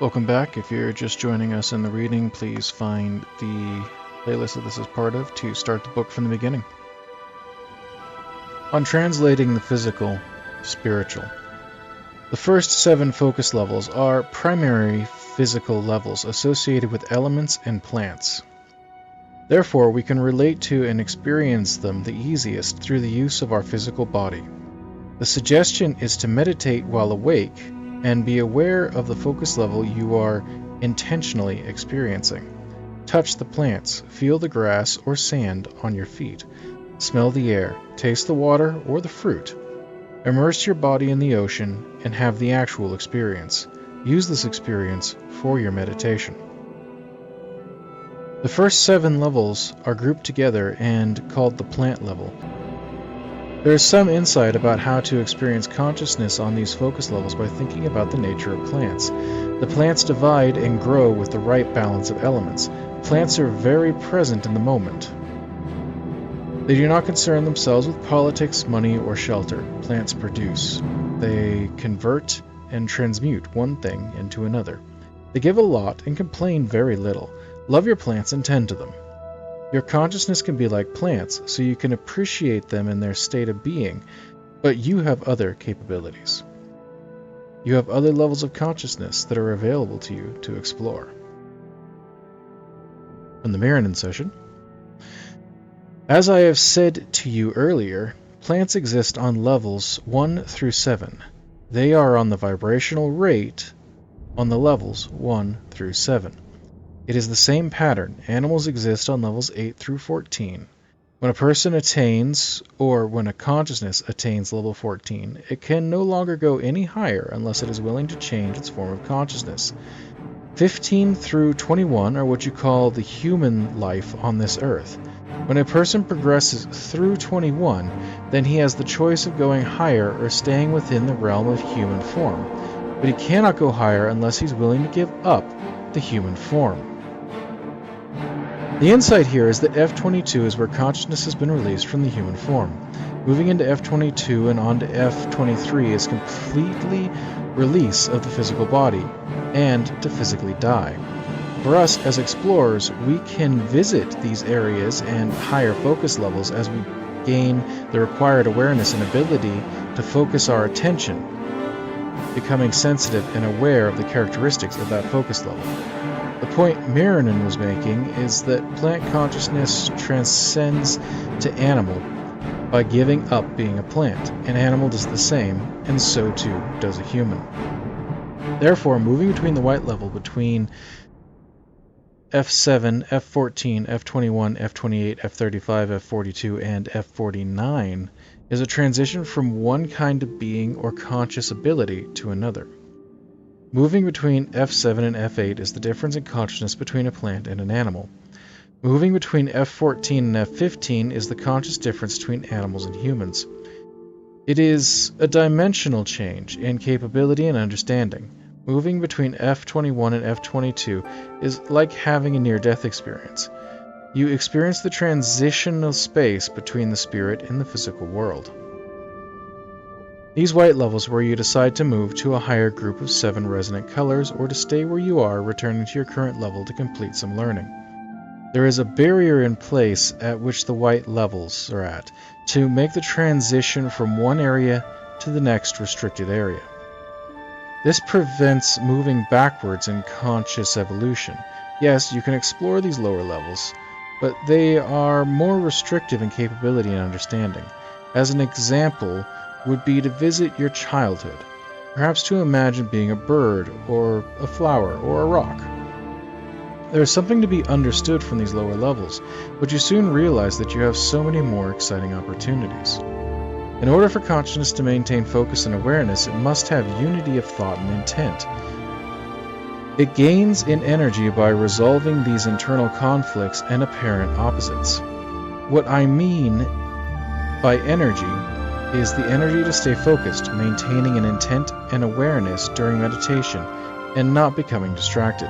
Welcome back. If you're just joining us in the reading, please find the playlist that this is part of to start the book from the beginning. On translating the physical, spiritual. The first 7 focus levels are primary physical levels associated with elements and plants. Therefore, we can relate to and experience them the easiest through the use of our physical body. The suggestion is to meditate while awake and be aware of the focus level you are intentionally experiencing. Touch the plants, feel the grass or sand on your feet, smell the air, taste the water or the fruit. Immerse your body in the ocean and have the actual experience. Use this experience for your meditation. The first 7 levels are grouped together and called the plant level. There is some insight about how to experience consciousness on these focus levels by thinking about the nature of plants. The plants divide and grow with the right balance of elements. Plants are very present in the moment. They do not concern themselves with politics, money, or shelter. Plants produce. They convert and transmute one thing into another. They give a lot and complain very little. Love your plants and tend to them. Your consciousness can be like plants, so you can appreciate them in their state of being, but you have other capabilities. You have other levels of consciousness that are available to you to explore. From the Miranon session. As I have said to you earlier, plants exist on levels 1 through 7. They are on the vibrational rate on the levels 1 through 7. It is the same pattern. Animals exist on levels 8 through 14. When a person attains, or when a consciousness attains level 14, it can no longer go any higher unless it is willing to change its form of consciousness. 15 through 21 are what you call the human life on this earth. When a person progresses through 21, then he has the choice of going higher or staying within the realm of human form. But he cannot go higher unless he's willing to give up the human form. The insight here is that F22 is where consciousness has been released from the human form. Moving into F22 and on to F23 is completely release of the physical body, and to physically die. For us as explorers, we can visit these areas and higher focus levels as we gain the required awareness and ability to focus our attention, becoming sensitive and aware of the characteristics of that focus level. The point Miranon was making is that plant consciousness transcends to animal by giving up being a plant. An animal does the same, and so too does a human. Therefore, moving between the white level between F7, F14, F21, F28, F35, F42, and F49 is a transition from one kind of being or conscious ability to another. Moving between F7 and F8 is the difference in consciousness between a plant and an animal. Moving between F14 and F15 is the conscious difference between animals and humans. It is a dimensional change in capability and understanding. Moving between F21 and F22 is like having a near-death experience. You experience the transitional space between the spirit and the physical world. These white levels where you decide to move to a higher group of 7 resonant colors or to stay where you are, returning to your current level to complete some learning. There is a barrier in place at which the white levels are at to make the transition from one area to the next restricted area. This prevents moving backwards in conscious evolution. Yes, you can explore these lower levels, but they are more restrictive in capability and understanding. As an example would be to visit your childhood, perhaps to imagine being a bird or a flower or a rock. There is something to be understood from these lower levels, but you soon realize that you have so many more exciting opportunities. In order for consciousness to maintain focus and awareness, it must have unity of thought and intent. It gains in energy by resolving these internal conflicts and apparent opposites. What I mean by energy is the energy to stay focused, maintaining an intent and awareness during meditation, and not becoming distracted.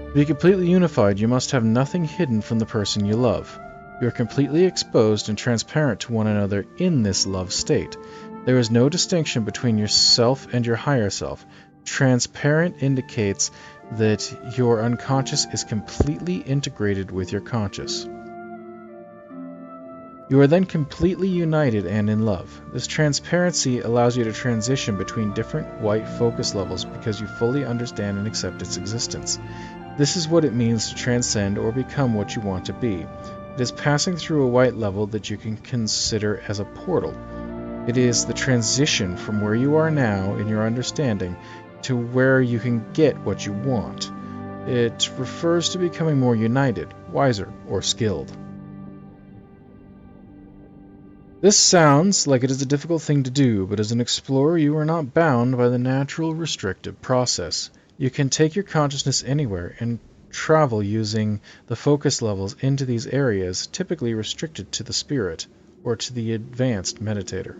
To be completely unified, you must have nothing hidden from the person you love. You are completely exposed and transparent to one another in this love state. There is no distinction between yourself and your higher self. Transparent indicates that your unconscious is completely integrated with your conscious. You are then completely united and in love. This transparency allows you to transition between different white focus levels because you fully understand and accept its existence. This is what it means to transcend or become what you want to be. It is passing through a white level that you can consider as a portal. It is the transition from where you are now in your understanding to where you can get what you want. It refers to becoming more united, wiser, or skilled. This sounds like it is a difficult thing to do, but as an explorer you are not bound by the natural restrictive process. You can take your consciousness anywhere and travel using the focus levels into these areas typically restricted to the spirit or to the advanced meditator.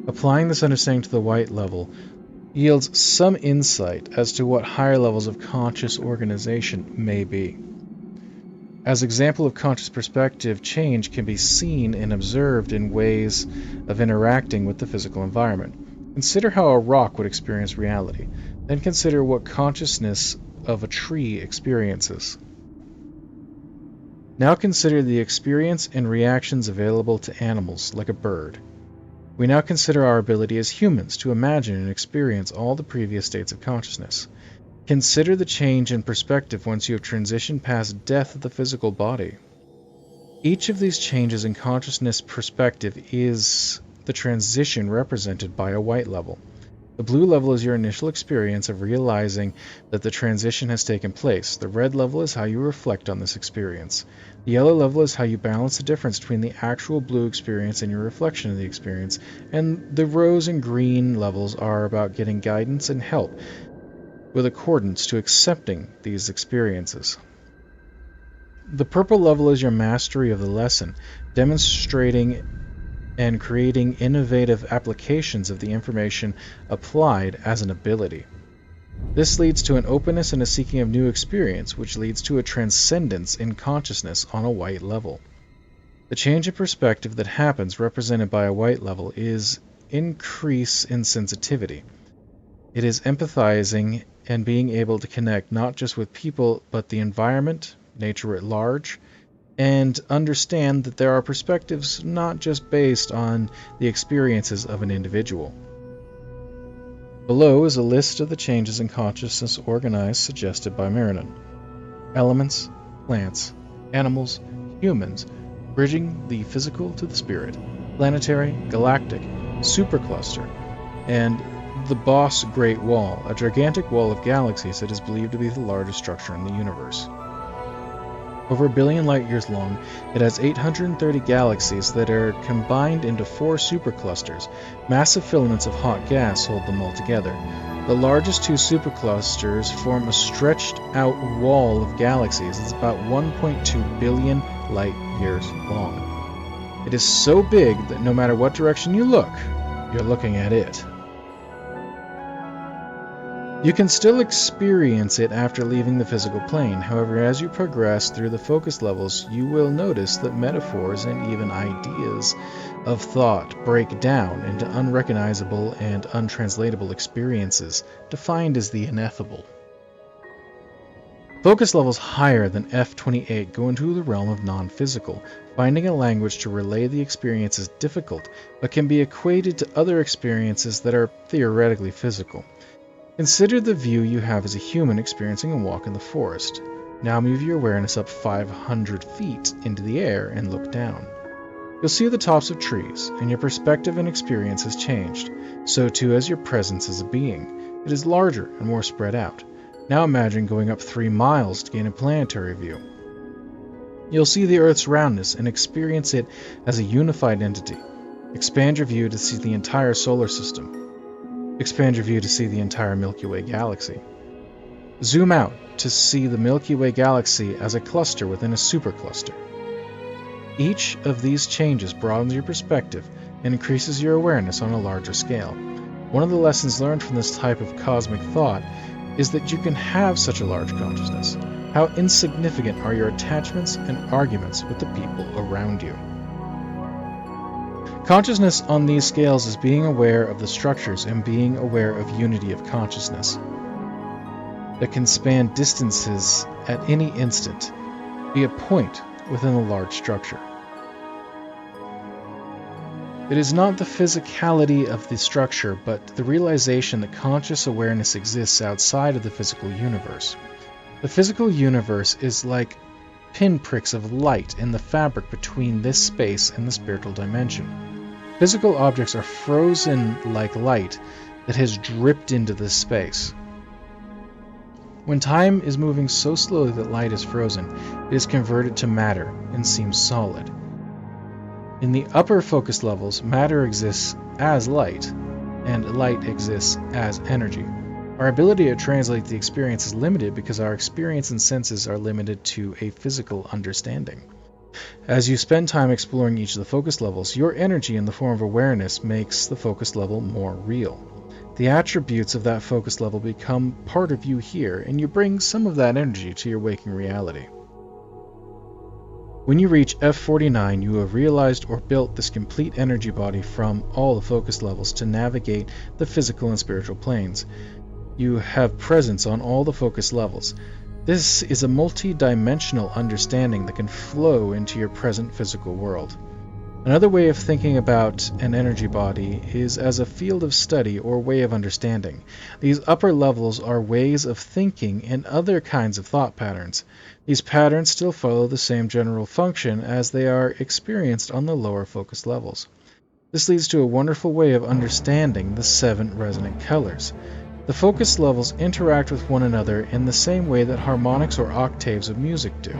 Applying this understanding to the white level yields some insight as to what higher levels of conscious organization may be. As example of conscious perspective, change can be seen and observed in ways of interacting with the physical environment. Consider how a rock would experience reality. Then consider what consciousness of a tree experiences. Now consider the experience and reactions available to animals, like a bird. We now consider our ability as humans to imagine and experience all the previous states of consciousness. Consider the change in perspective once you have transitioned past death of the physical body. Each of these changes in consciousness perspective is the transition represented by a white level. The blue level is your initial experience of realizing that the transition has taken place. The red level is how you reflect on this experience. The yellow level is how you balance the difference between the actual blue experience and your reflection of the experience. And the rose and green levels are about getting guidance and help with accordance to accepting these experiences. The purple level is your mastery of the lesson, demonstrating and creating innovative applications of the information applied as an ability. This leads to an openness and a seeking of new experience, which leads to a transcendence in consciousness on a white level. The change in perspective that happens, represented by a white level, is increase in sensitivity. It is empathizing and being able to connect not just with people, but the environment, nature at large, and understand that there are perspectives not just based on the experiences of an individual. Below is a list of the changes in consciousness organized suggested by Miranon. Elements, plants, animals, humans, bridging the physical to the spirit, planetary, galactic, supercluster, and the Boss Great Wall, a gigantic wall of galaxies that is believed to be the largest structure in the universe. Over 1 billion light-years long, it has 830 galaxies that are combined into 4 superclusters. Massive filaments of hot gas hold them all together. The largest 2 superclusters form a stretched-out wall of galaxies that's about 1.2 billion light-years long. It is so big that no matter what direction you look, you're looking at it. You can still experience it after leaving the physical plane. However, as you progress through the focus levels, you will notice that metaphors and even ideas of thought break down into unrecognizable and untranslatable experiences, defined as the ineffable. Focus levels higher than F28 go into the realm of non-physical. Finding a language to relay the experience is difficult, but can be equated to other experiences that are theoretically physical. Consider the view you have as a human experiencing a walk in the forest. Now move your awareness up 500 feet into the air and look down. You'll see the tops of trees, and your perspective and experience has changed. So too has your presence as a being. It is larger and more spread out. Now imagine going up 3 miles to gain a planetary view. You'll see the Earth's roundness and experience it as a unified entity. Expand your view to see the entire solar system. Expand your view to see the entire Milky Way galaxy. Zoom out to see the Milky Way galaxy as a cluster within a supercluster. Each of these changes broadens your perspective and increases your awareness on a larger scale. One of the lessons learned from this type of cosmic thought is that you can have such a large consciousness. How insignificant are your attachments and arguments with the people around you. Consciousness on these scales is being aware of the structures and being aware of unity of consciousness that can span distances at any instant, be a point within a large structure. It is not the physicality of the structure, but the realization that conscious awareness exists outside of the physical universe. The physical universe is like pinpricks of light in the fabric between this space and the spiritual dimension. Physical objects are frozen like light that has dripped into this space. When time is moving so slowly that light is frozen, it is converted to matter and seems solid. In the upper focus levels, matter exists as light, and light exists as energy. Our ability to translate the experience is limited because our experience and senses are limited to a physical understanding. As you spend time exploring each of the focus levels, your energy in the form of awareness makes the focus level more real. The attributes of that focus level become part of you here, and you bring some of that energy to your waking reality. When you reach F49, you have realized or built this complete energy body from all the focus levels to navigate the physical and spiritual planes. You have presence on all the focus levels. This is a multi-dimensional understanding that can flow into your present physical world. Another way of thinking about an energy body is as a field of study or way of understanding. These upper levels are ways of thinking and other kinds of thought patterns. These patterns still follow the same general function as they are experienced on the lower focus levels. This leads to a wonderful way of understanding the 7 resonant colors. The focus levels interact with one another in the same way that harmonics or octaves of music do.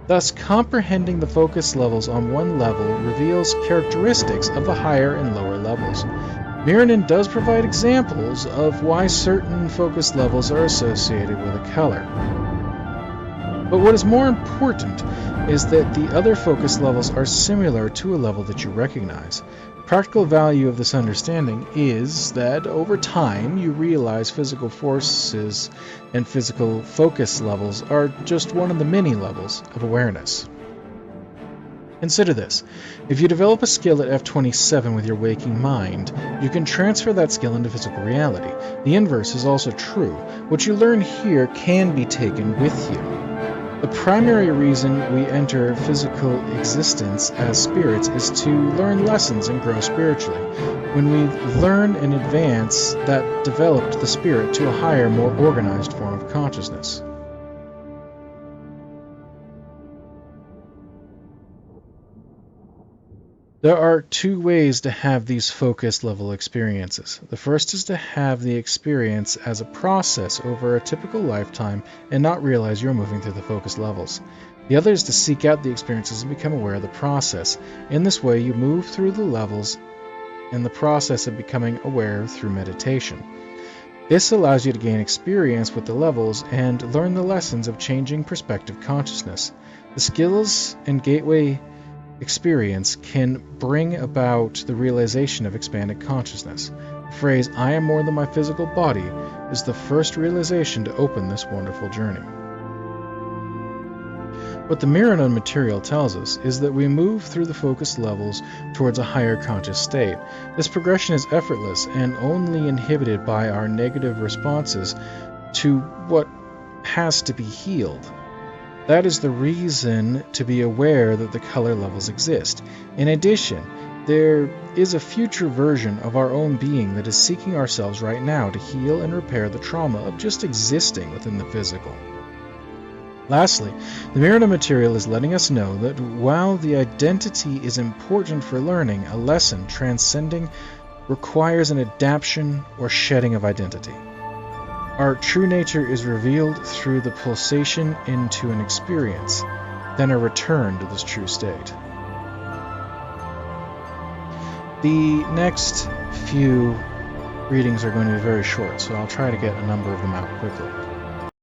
Thus, comprehending the focus levels on one level reveals characteristics of the higher and lower levels. Miranon does provide examples of why certain focus levels are associated with a color. But what is more important is that the other focus levels are similar to a level that you recognize. Practical value of this understanding is that over time you realize physical forces and physical focus levels are just one of the many levels of awareness. Consider this. If you develop a skill at F27 with your waking mind, you can transfer that skill into physical reality. The inverse is also true. What you learn here can be taken with you. The primary reason we enter physical existence as spirits is to learn lessons and grow spiritually. When we learn in advance, that developed the spirit to a higher, more organized form of consciousness. There are 2 ways to have these focus level experiences. The first is to have the experience as a process over a typical lifetime and not realize you're moving through the focus levels. The other is to seek out the experiences and become aware of the process. In this way, you move through the levels in the process of becoming aware through meditation. This allows you to gain experience with the levels and learn the lessons of changing perspective consciousness. The skills and gateway experience can bring about the realization of expanded consciousness. The phrase, "I am more than my physical body," is the first realization to open this wonderful journey. What the Miranon material tells us is that we move through the focus levels towards a higher conscious state. This progression is effortless and only inhibited by our negative responses to what has to be healed. That is the reason to be aware that the color levels exist. In addition, there is a future version of our own being that is seeking ourselves right now to heal and repair the trauma of just existing within the physical. Lastly, the Miranon material is letting us know that while the identity is important for learning, a lesson transcending requires an adaptation or shedding of identity. Our true nature is revealed through the pulsation into an experience, then a return to this true state. The next few readings are going to be very short, so I'll try to get a number of them out quickly.